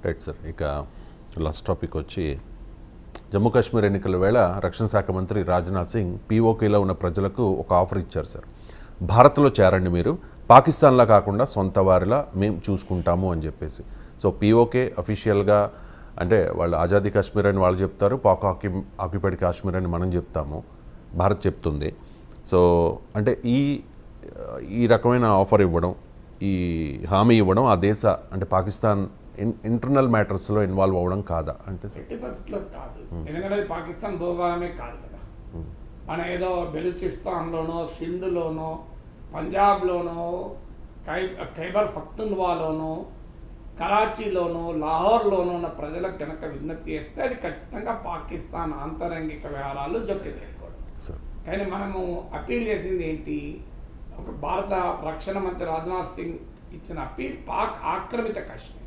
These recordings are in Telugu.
Right sir. ఇక లాస్ట్ టాపిక్ వచ్చి జమ్మూ కాశ్మీర్ ఎన్నికల వేళ రక్షణ శాఖ మంత్రి రాజ్నాథ్ సింగ్ పీఓకేలో ఉన్న ప్రజలకు ఒక ఆఫర్ ఇచ్చారు సార్. భారత్లో చేరండి, మీరు పాకిస్తాన్లా కాకుండా సొంత వారిలా మేము చూసుకుంటాము అని చెప్పేసి. సో పీఓకే అఫీషియల్గా అంటే వాళ్ళు ఆజాదీ కాశ్మీర్ అని వాళ్ళు చెప్తారు, పాక్ ఆక్యుపైడ్ కాశ్మీర్ అని మనం చెప్తాము, భారత్ చెప్తుంది. సో అంటే ఈ రకమైన ఆఫర్ ఇవ్వడం, ఈ హామీ ఇవ్వడం ఆ దేశ అంటే పాకిస్తాన్ ఇంటర్నల్ మ్యాటర్స్లో ఇన్వాల్వ్ అవ్వడం కాదా అంటే? 80% కాదు, ఎందుకంటే అది పాకిస్తాన్ భూభాగమే కాదు కదా. మన ఏదో బెలూచిస్తాన్లోనో, సింధులోనో, పంజాబ్లోనో, ఖైబర్ పఖ్తూన్ఖ్వాలోనో, కరాచీలోనో, లాహోర్లోనో ఉన్న ప్రజలకు కనుక విజ్ఞప్తి చేస్తే అది ఖచ్చితంగా పాకిస్తాన్ ఆంతరంగిక వ్యవహారాలు జోక్యం చేసుకోవడం. కానీ మనము అప్పీల్ చేసింది ఏంటి? ఒక భారత రక్షణ మంత్రి రాజ్నాథ్ సింగ్ ఇచ్చిన అప్పీల్ పాక్ ఆక్రమిత కాశ్మీర్,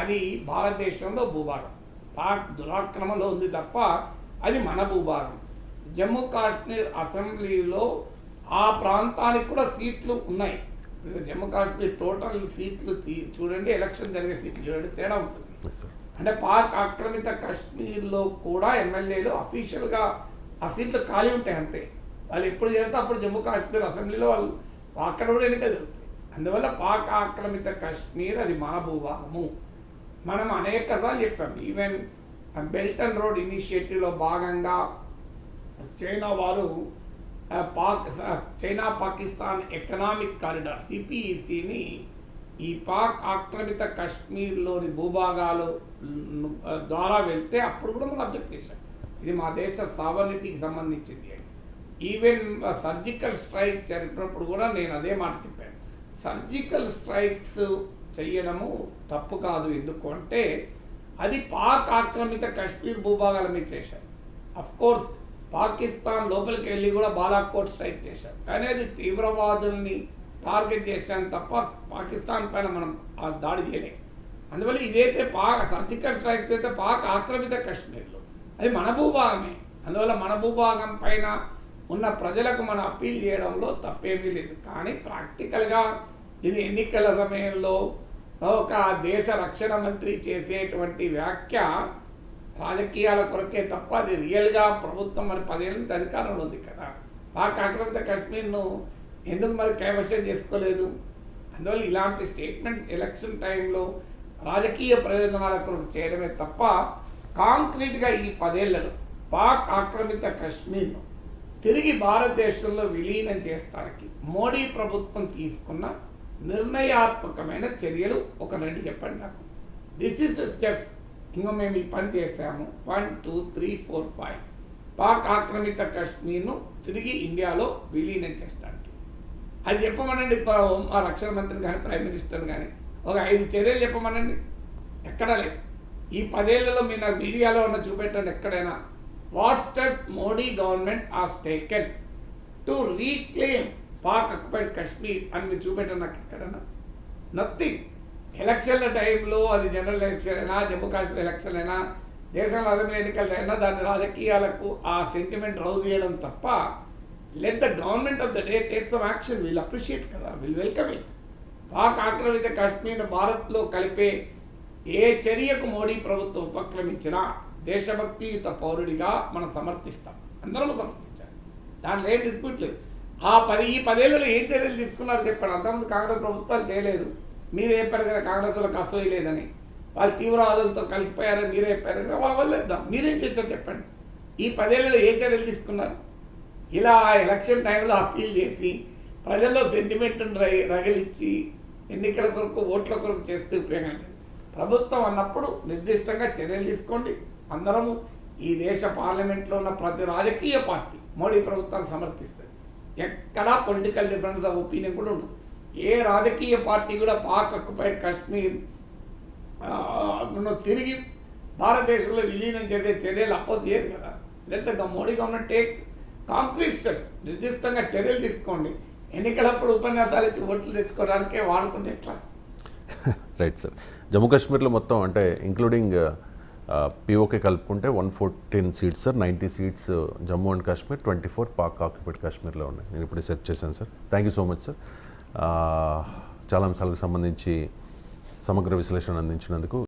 అది భారతదేశంలో భూభాగం, పాక్ దురాక్రమణలో ఉంది తప్ప అది మన భూభాగం. జమ్మూ కాశ్మీర్ అసెంబ్లీలో ఆ ప్రాంతానికి కూడా సీట్లు ఉన్నాయి. జమ్మూ కాశ్మీర్ టోటల్ సీట్లు చూడండి, ఎలక్షన్ జరిగే సీట్లు చూడండి, తేడా ఉంటుంది. అంటే పాక్ ఆక్రమిత కాశ్మీర్లో కూడా ఎమ్మెల్యేలు అఫీషియల్గా ఆ సీట్లు ఖాళీ ఉంటాయి అంతే. వాళ్ళు ఎప్పుడు చేరితే అప్పుడు జమ్మూ కాశ్మీర్ అసెంబ్లీలో వాళ్ళు అక్కడ కూడా ఎన్నికలు జరుగుతాయి. అందువల్ల పాక్ ఆక్రమిత కాశ్మీర్ అది మన భూభాగము. మనం అనేక సార్లు చెప్పాం. ఈవెన్ బెల్ట్ అండ్ రోడ్ ఇనిషియేటివ్లో భాగంగా చైనా వారు చైనా పాకిస్తాన్ ఎకనామిక్ కారిడార్ సిపిఈసిని ఈ పాక్ ఆక్రమిత కాశ్మీర్లోని భూభాగాలు ద్వారా వెళ్తే అప్పుడు కూడా మనం అబ్జెక్ట్ చేశాం. ఇది మా దేశ సావర్నిటీకి సంబంధించింది. ఈవెన్ సర్జికల్ స్ట్రైక్ జరిపినప్పుడు కూడా నేను అదే మాట చెప్పాను. సర్జికల్ స్ట్రైక్స్ చెయ్యడము తప్పు కాదు. ఎందుకు అంటే అది పాక్ ఆక్రమిత కాశ్మీర్ భూభాగాల మీద చేశారు. అఫ్కోర్స్ పాకిస్తాన్ లోపలికి వెళ్ళి కూడా బాలాకోట్ స్ట్రైక్ చేశారు, కానీ అది తీవ్రవాదుల్ని టార్గెట్ చేశాను తప్ప పాకిస్తాన్ పైన మనం ఆ దాడి చేయలేం. అందువల్ల ఇదైతే సర్జికల్ స్ట్రైక్ అయితే పాక్ ఆక్రమిత కాశ్మీర్లో అది మన భూభాగమే. అందువల్ల మన భూభాగం పైన ఉన్న ప్రజలకు మనం అప్పీల్ చేయడంలో తప్పేమీ లేదు. కానీ ప్రాక్టికల్గా ఇది ఎన్నికల సమయంలో ఒక దేశ రక్షణ మంత్రి చేసేటువంటి వ్యాఖ్య రాజకీయాల కొరకే తప్ప అది రియల్గా ప్రభుత్వం మరి 10 ఏళ్ళ నుంచి అధికారంలో ఉంది కదా. పాక్ ఆక్రమిత కాశ్మీర్ను ఎందుకు మరి కైవశం చేసుకోలేదు? అందువల్ల ఇలాంటి స్టేట్మెంట్స్ ఎలక్షన్ టైంలో రాజకీయ ప్రయోజనాల కొరకు చేయడమే తప్ప కాంక్రీట్గా ఈ 10 ఏళ్లలో పాక్ ఆక్రమిత కాశ్మీర్ను తిరిగి భారతదేశంలో విలీనం చేస్తానికి మోడీ ప్రభుత్వం తీసుకున్న నిర్ణయాత్మకమైన చర్యలు ఒక 2 చెప్పండి నాకు. This is steps. ఇంకో మేము ఈ పని చేసాము 1, 2, 3, 4, 5 పాక్ ఆక్రమిత కాశ్మీర్ను తిరిగి ఇండియాలో విలీనం చేస్తానికి అది చెప్పమనండి. మా రక్షణ మంత్రిని కానీ ప్రైమ్ మినిస్టర్ని కానీ ఒక 5 చర్యలు చెప్పమనండి. ఎక్కడా లేదు. ఈ 10 ఏళ్లలో మీరు మీడియాలో ఉన్న చూపెట్టండి ఎక్కడైనా. What steps Modi government has taken to reclaim Pak occupied Kashmir అని మీరు చూపెట్టండి నాకు ఎక్కడైనా. నథింగ్. ఎలక్షన్ల టైంలో అది జనరల్ ఎలక్షన్ అయినా, జమ్మూ కాశ్మీర్ ఎలక్షన్ అయినా, దేశంలో అసెంబ్లీ ఎన్నికలైనా దాన్ని రాజకీయాలకు ఆ సెంటిమెంట్ రౌజ్ చేయడం తప్ప let the government of the day take some action. We'll appreciate కదా, వీల్ వెల్కమ్ ఇట్. పాక్ ఆక్రమిత కాశ్మీర్ భారత్లో కలిపే ఏ చర్యకు మోడీ ప్రభుత్వం ఉపక్రమించినా దేశభక్తియుత పౌరుడిగా మనం సమర్థిస్తాం. అందరూ సమర్థించాలి, దాంట్లో ఏం డిస్ప్యూట్ లేదు. ఈ 10 ఏళ్ళలో ఏం చర్యలు తీసుకున్నారు చెప్పండి. అంతకుముందు కాంగ్రెస్ ప్రభుత్వాలు చేయలేదు. మీరే చెప్పారు కదా కాంగ్రెస్ వాళ్ళకి అసూయ లేదని, వాళ్ళు తీవ్రవాదులతో కలిసిపోయారని మీరే చెప్పారని. వాళ్ళ వల్ల ఇద్దాం, మీరేం చేశారు చెప్పండి. ఈ 10 ఏళ్ళలో ఏ చర్యలు తీసుకున్నారు? ఇలా ఎలక్షన్ టైంలో అప్పీల్ చేసి ప్రజల్లో సెంటిమెంట్ను రగిలిచ్చి ఎన్నికల కొరకు ఓట్ల కొరకు చేస్తే ఉపయోగం లేదు. ప్రభుత్వం అన్నప్పుడు నిర్దిష్టంగా చర్యలు తీసుకోండి. అందరము ఈ దేశ పార్లమెంట్లో ఉన్న ప్రతి రాజకీయ పార్టీ మోడీ ప్రభుత్వాన్ని సమర్థిస్తుంది. ఎక్కడా పొలిటికల్ డిఫరెన్స్ ఆఫ్ ఒపీనియన్ కూడా ఉండదు. ఏ రాజకీయ పార్టీ కూడా పాక్ ఆక్యుపైడ్ కాశ్మీర్ తిరిగి భారతదేశంలో విలీనం చేసే చర్యలు అపోజ్ చేయదు కదా. Let the Modi government take concrete steps. నిర్దిష్టంగా చర్యలు తీసుకోండి. ఎన్నికలప్పుడు ఉపన్యాసాలు ఇచ్చి ఓట్లు తెచ్చుకోవడానికే వాడుకుంటే ఎట్లా? Right sir. జమ్మూ కాశ్మీర్లో మొత్తం అంటే ఇంక్లూడింగ్ పీఓకే కలుపుకుంటే 114 seats sir. 90 seats Jammu and Kashmir, 24 Pak occupied కాశ్మీర్లో ఉన్నాయి. నేను ఇప్పుడు సెర్చ్ చేశాను sir. Thank you so much sir. చాలా అంశాలకు సంబంధించి సమగ్ర విశ్లేషణ అందించినందుకు.